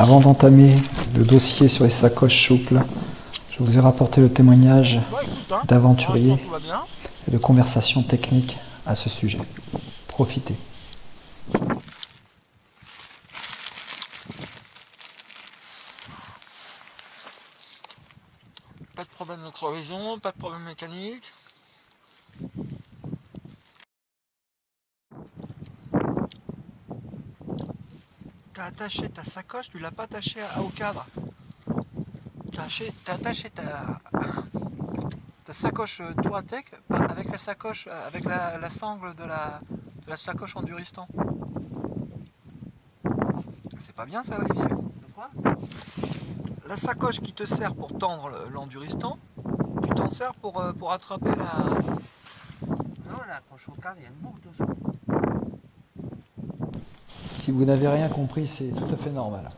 Avant d'entamer le dossier sur les sacoches souples, je vous ai rapporté le témoignage d'aventuriers et de conversations techniques à ce sujet. Profitez. Pas de problème de crevaison, pas de problème mécanique. T'as attaché ta sacoche, tu l'as pas attaché au cadre. T'as attaché ta sacoche Touratech avec la sacoche, avec la sangle de la sacoche Enduristan. C'est pas bien ça, Olivier? De quoi? La sacoche qui te sert pour tendre l'Enduristan, tu t'en sers pour attraper la... Non, elle accroche au cadre, il y a une boucle dessous. Si vous n'avez rien compris, c'est tout à fait normal.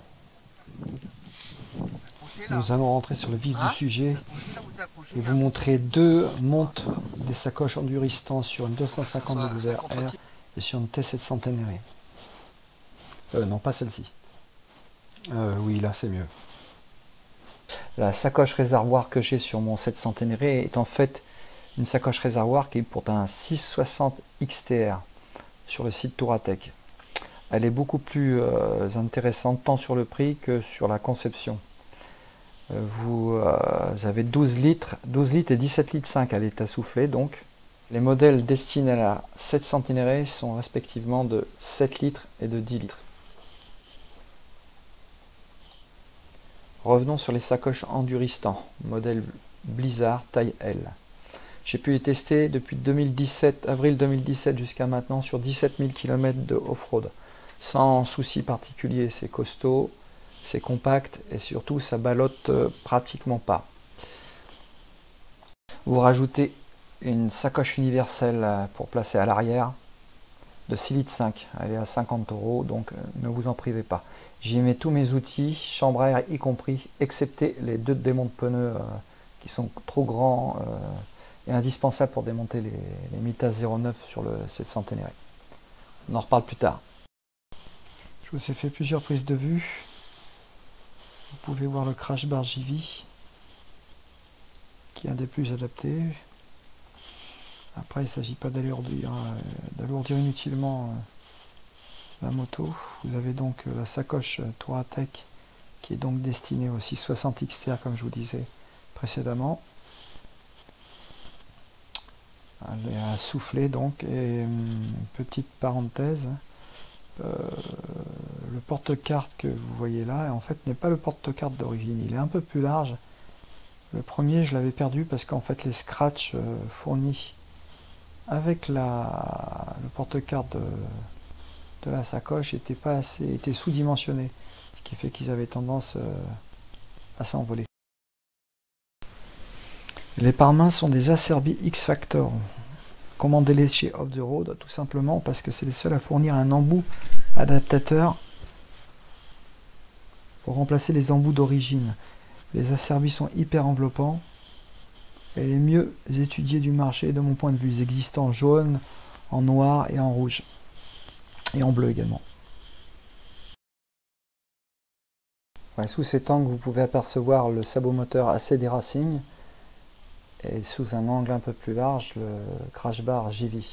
Nous allons rentrer sur le vif du sujet et vous montrer deux montes des sacoches Enduristan sur une 250 WR et sur une T700 Ténéré. Non, pas celle-ci. Oui, là c'est mieux. La sacoche réservoir que j'ai sur mon 700 Ténéré est en fait une sacoche réservoir qui est pour un 660 XTR sur le site Touratech. Elle est beaucoup plus intéressante tant sur le prix que sur la conception. Vous avez 12 litres et 17 litres 5 à l'état soufflé donc. Les modèles destinés à la 700 Ténéré sont respectivement de 7 litres et de 10 litres. Revenons sur les sacoches Enduristan, modèle Blizzard taille L. J'ai pu les tester depuis avril 2017 jusqu'à maintenant sur 17 000 km de off-road. Sans souci particulier, c'est costaud, c'est compact et surtout ça ballotte pratiquement pas. Vous rajoutez une sacoche universelle pour placer à l'arrière de 6 litres 5. Elle est à 50 €, donc ne vous en privez pas. J'y mets tous mes outils, chambre à air y compris, excepté les deux démontes pneus qui sont trop grands et indispensables pour démonter les Mitas 09 sur le 700 Ténéré. On en reparle plus tard. Je vous ai fait plusieurs prises de vue. Vous pouvez voir le crash bar JV qui est un des plus adaptés. Après, il ne s'agit pas d'alourdir inutilement la moto. Vous avez donc la sacoche Touratech qui est donc destinée au 660 XTR comme je vous disais précédemment. Elle est à souffler donc. Et petite parenthèse, le porte-carte que vous voyez là en fait n'est pas le porte-carte d'origine, il est un peu plus large. Le premier je l'avais perdu parce qu'en fait les scratchs fournis avec le porte-carte de la sacoche étaient sous-dimensionnés, ce qui fait qu'ils avaient tendance à s'envoler. Les pare-mains sont des Acerbi X-Factor. Commandez-les chez Off the Road tout simplement parce que c'est les seuls à fournir un embout adaptateur pour remplacer les embouts d'origine. Les Acerbi sont hyper enveloppants et les mieux étudiés du marché de mon point de vue. Ils existent en jaune, en noir et en rouge. Et en bleu également. Ouais, sous cet angle, vous pouvez apercevoir le sabot moteur ACD Racing. Et sous un angle un peu plus large, le crash bar JV.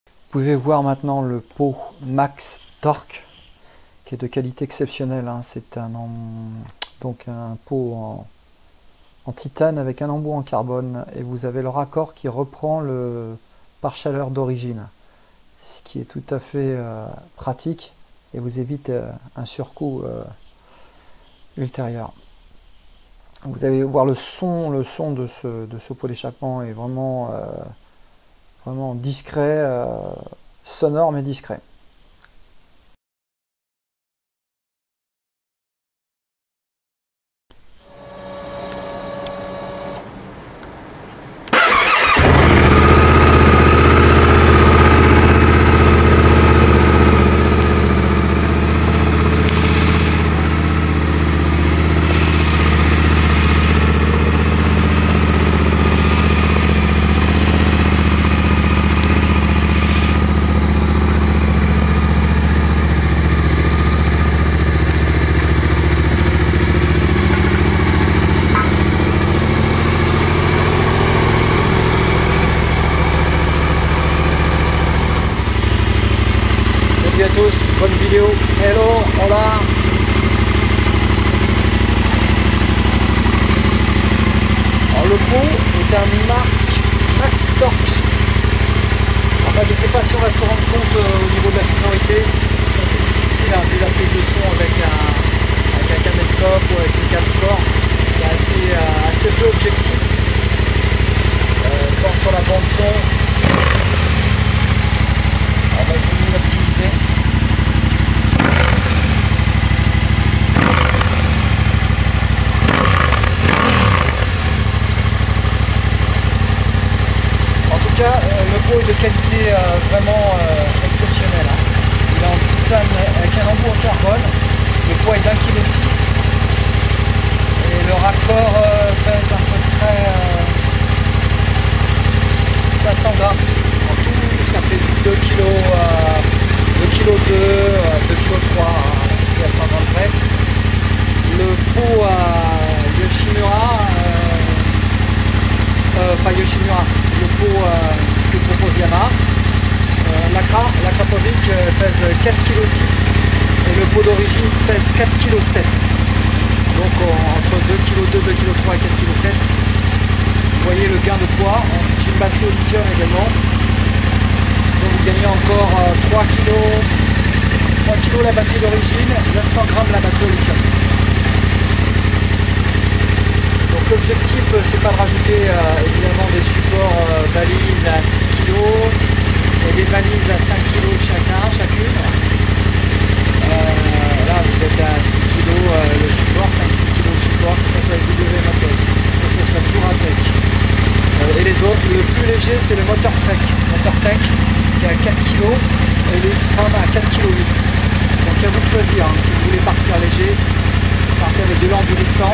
Vous pouvez voir maintenant le pot Max Torque qui est de qualité exceptionnelle. Hein. C'est donc un pot en titane avec un embout en carbone et vous avez le raccord qui reprend le pare-chaleur d'origine, ce qui est tout à fait pratique et vous évite un surcoût ultérieur. Vous allez voir le son de ce pot d'échappement est vraiment discret, sonore mais discret. bonne vidéo. Hello, hola. Alors le pot est un marque Max Torx. Enfin, je ne sais pas si on va se rendre compte au niveau de la sonorité. C'est difficile vu la prise de son avec un caméscope ou avec une camscore. C'est assez peu objectif. Quand sur la bande son, on va essayer d'optimiser. En tout cas, le pot est de qualité vraiment exceptionnelle. Il est en titane avec un embout en carbone. Le poids est d'1,6 kg. Et le raccord pèse à peu près 500 grammes. En tout, ça fait 2 kg, 2 kg 2, 2 kg 3, à 100 grammes près. Le pot à Yoshimura, pas Yoshimura, le pot que propose Yamaha, la Krapovic pèse 4,6 kg et le pot d'origine pèse 4,7 kg. Donc entre 2 kg 2, 2 kg 3 et 4,7 kg. Vous voyez le gain de poids. Ensuite j'ai une batterie au lithium également. Donc vous gagnez encore 3 kg la batterie d'origine, 900 grammes la batterie au lithium. Donc l'objectif c'est pas de rajouter évidemment des supports balises à 6 kg et des balises à 5 kg chacune. Là vous êtes à 6 kg le support, 5-6 kg de support, que ce soit avec WMATEC, que ce soit Duratec. Et les autres, le plus léger c'est le moteur Trek qui est à 4 kg et le X-Ram à 4,8 kg. Donc à vous de choisir, hein. Si vous voulez partir léger, partez avec de l'enduristan.